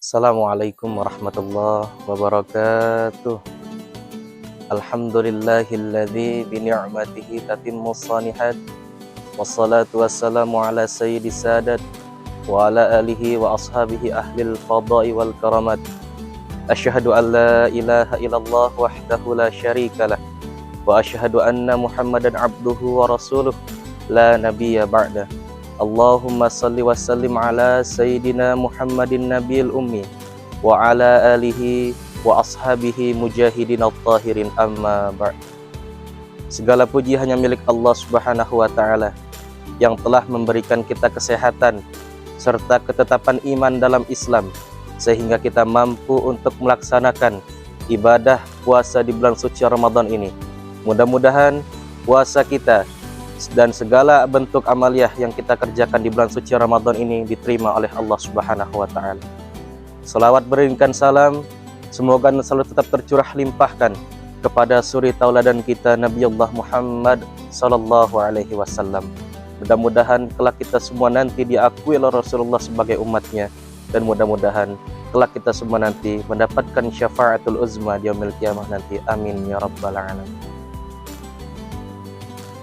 Assalamualaikum warahmatullahi wabarakatuh. Alhamdulillahilladzi bi ni'matihi tatimmus shalihat. Wassalatu wassalamu ala sayyidis sadat wa ala alihi wa ashabihi ahlil fadai wal karamat. Asyhadu an la ilaha illallah wahdahu la syarikalah wa asyhadu anna Muhammadan abduhu wa rasuluh la nabiyya ba'da. Allahumma salli wa sallim ala Sayyidina Muhammadin Nabil Ummi wa ala alihi wa ashabihi mujahidin al-tahirin amma ba'd. Segala puji hanya milik Allah Subhanahu wa ta'ala yang telah memberikan kita kesehatan serta ketetapan iman dalam Islam sehingga kita mampu untuk melaksanakan ibadah puasa di bulan suci Ramadan ini. Mudah-mudahan puasa kita dan segala bentuk amaliyah yang kita kerjakan di bulan suci Ramadan ini diterima oleh Allah Subhanahu wa ta'ala. Salawat beriringkan salam semoga selalu tetap tercurah limpahkan kepada suri tauladan kita Nabi Allah Muhammad sallallahu alaihi wasallam. Mudah-mudahan kelak kita semua nanti diakui oleh Rasulullah sebagai umatnya, dan mudah-mudahan kelak kita semua nanti mendapatkan syafaatul uzma di yaumil qiyamah nanti. Amin ya rabbal alamin.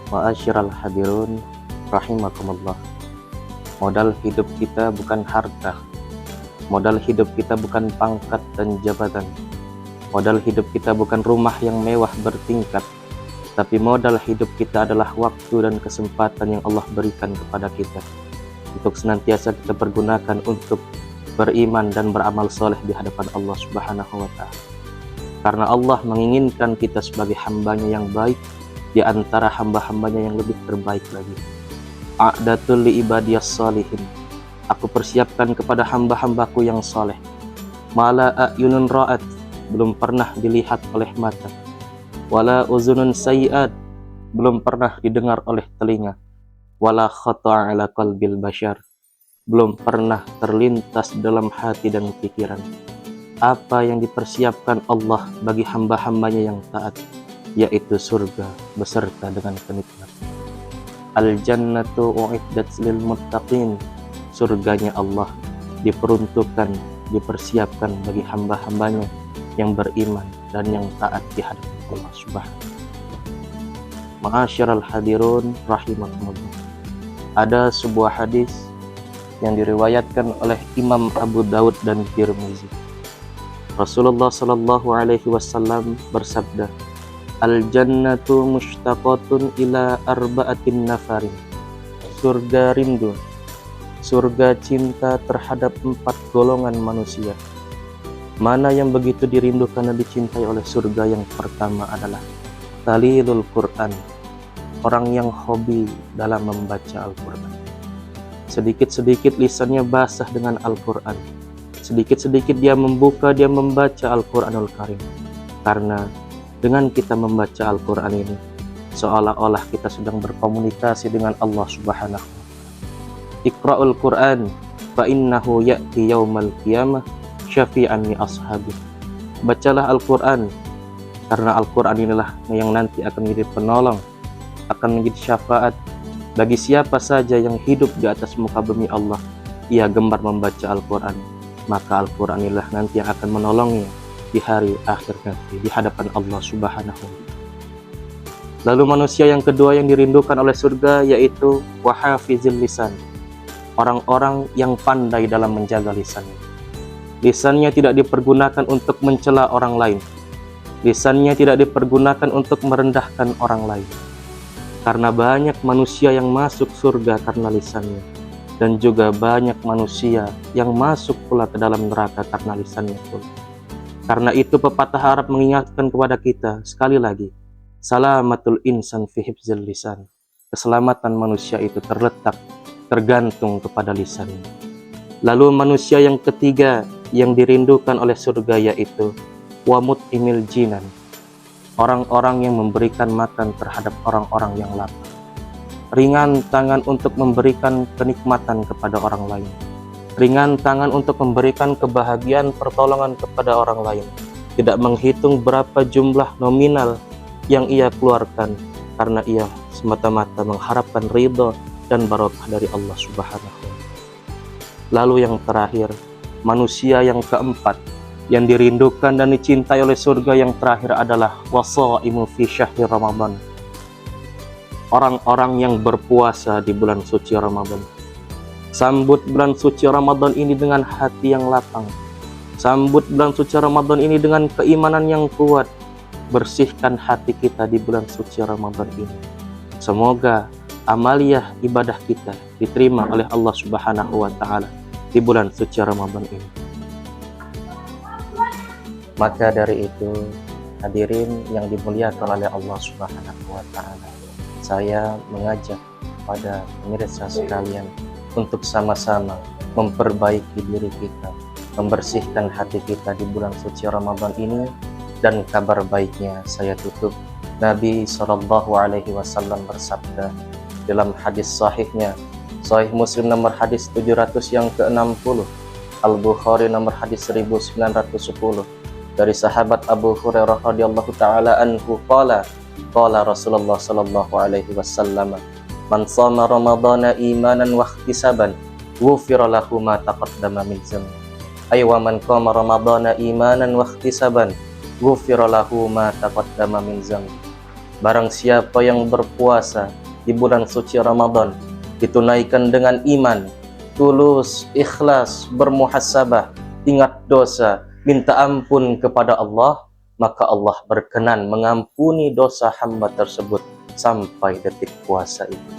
Ma'asyiral hadirun rahimakumullah. Modal hidup kita bukan harta. Modal hidup kita bukan pangkat dan jabatan. Modal hidup kita bukan rumah yang mewah bertingkat. Tapi modal hidup kita adalah waktu dan kesempatan yang Allah berikan kepada kita untuk senantiasa kita pergunakan untuk beriman dan beramal soleh di hadapan Allah Subhanahu wa ta'ala. Karena Allah menginginkan kita sebagai hambanya yang baik di antara hamba-hambanya yang lebih terbaik lagi. A'datul li ibadiyas shalihin. Aku persiapkan kepada hamba-hambaku yang soleh. Mala a'yunun ra'at. Belum pernah dilihat oleh mata. Wala uzunun sayyi'at. Belum pernah didengar oleh telinga. Wala khata'a ala qalbil bashar. Belum pernah terlintas dalam hati dan pikiran. Apa yang dipersiapkan Allah bagi hamba-hambanya yang taat, yaitu surga beserta dengan kenikmatan. Al-jannatu u'iddat lil muttaqin. Surganya Allah diperuntukkan, dipersiapkan bagi hamba-hambanya yang beriman dan yang taat di hadapan Allah Subhanahu. Ma'asyiral hadirun rahimakumullah. Ada sebuah hadis yang diriwayatkan oleh Imam Abu Daud dan Tirmizi. Rasulullah sallallahu alaihi wasallam bersabda, Al-jannatu mushtaqatun ila arba'atin nafarin. Surga rindu, surga cinta terhadap 4 golongan manusia. Mana yang begitu dirindukan dan dicintai oleh surga? Yang pertama adalah talilul Quran, orang yang hobi dalam membaca Al-Quran. Sedikit-sedikit lisannya basah dengan Al-Quran. Sedikit-sedikit dia membuka, dia membaca Al-Quranul Karim. Karena dengan kita membaca Al-Quran ini, seolah-olah kita sedang berkomunikasi dengan Allah Subhanahu wa ta'ala. Iqra'ul Quran fa innahu ya'ti yaumal qiyamah syafi'an li ashabi. Bacalah Al-Quran, karena Al-Quran inilah yang nanti akan menjadi penolong, akan menjadi syafaat bagi siapa saja yang hidup di atas muka bumi Allah. Ia gemar membaca Al-Quran, maka Al-Quran inilah nanti yang akan menolongnya di hari akhir nanti di hadapan Allah Subhanahu wa ta'ala. Lalu manusia yang kedua yang dirindukan oleh surga yaitu wahafizil lisan, orang-orang yang pandai dalam menjaga lisannya. Lisannya tidak dipergunakan untuk mencela orang lain. Lisannya tidak dipergunakan untuk merendahkan orang lain. Karena banyak manusia yang masuk surga karena lisannya, dan juga banyak manusia yang masuk pula ke dalam neraka karena lisannya pula. Karena itu pepatah Arab mengingatkan kepada kita sekali lagi, salamatul insan fi hifzil lisan. Keselamatan manusia itu tergantung kepada lisannya. Lalu manusia yang ketiga yang dirindukan oleh surga yaitu wamut imil jinan, orang-orang yang memberikan makan terhadap orang-orang yang lapar. Ringan tangan untuk memberikan kenikmatan kepada orang lain. Ringan tangan untuk memberikan kebahagiaan, pertolongan kepada orang lain. Tidak menghitung berapa jumlah nominal yang ia keluarkan, karena ia semata-mata mengharapkan ridho dan barokah dari Allah Subhanahu wa ta'ala. Lalu yang terakhir, manusia yang keempat yang dirindukan dan dicintai oleh surga yang terakhir adalah wasaimu fi syahri Ramadan. Orang-orang yang berpuasa di bulan suci Ramadan. Sambut bulan suci Ramadan ini dengan hati yang lapang. Sambut bulan suci Ramadan ini dengan keimanan yang kuat. Bersihkan hati kita di bulan suci Ramadan ini. Semoga amaliyah ibadah kita diterima oleh Allah Subhanahu wa taala di bulan suci Ramadan ini. Maka dari itu, hadirin yang dimuliakan oleh Allah Subhanahu wa taala, saya mengajak pada pemirsa sekalian untuk sama-sama memperbaiki diri kita, membersihkan hati kita di bulan suci Ramadan ini. Dan kabar baiknya saya tutup, Nabi SAW bersabda dalam hadis sahihnya, Sahih Muslim nomor hadis 700 yang ke-60, Al-Bukhari nomor hadis 1910, dari sahabat Abu Hurairah radhiyallahu taala anhu qala Rasulullah sallallahu alaihi wasallam, man shama ramadhana imanan wa ihtisaban ghufira lahu ma taqaddama min dhanbi. Ay wa man qama ramadhana imanan wa ihtisaban ghufira lahu ma taqaddama min dhanbi. Barang siapa yang berpuasa di bulan suci Ramadan ditunaikan dengan iman, tulus, ikhlas, bermuhasabah, ingat dosa, minta ampun kepada Allah, maka Allah berkenan mengampuni dosa hamba tersebut sampai detik puasa itu.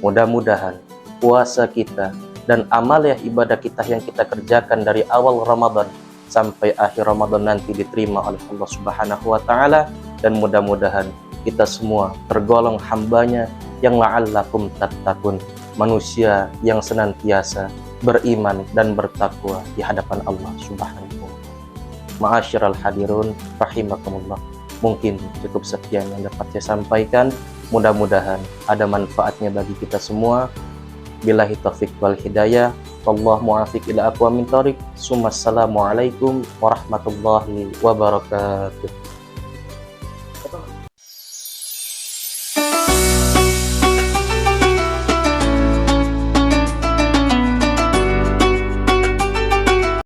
Mudah-mudahan puasa kita dan amaliyah ibadah kita yang kita kerjakan dari awal Ramadan sampai akhir Ramadan nanti diterima oleh Allah Subhanahu wa taala, dan mudah-mudahan kita semua tergolong hambanya yang la'allakum tattaqun, manusia yang senantiasa beriman dan bertakwa di hadapan Allah Subhanahu wa taala. Ma'asyiral hadirun rahimakumullah. Mungkin cukup sekian yang dapat saya sampaikan. Mudah-mudahan ada manfaatnya bagi kita semua. Billahi taufiq wal hidayah. Wallahu muwaffiq ila aqwamit thoriq. Assalamualaikum warahmatullahi wabarakatuh.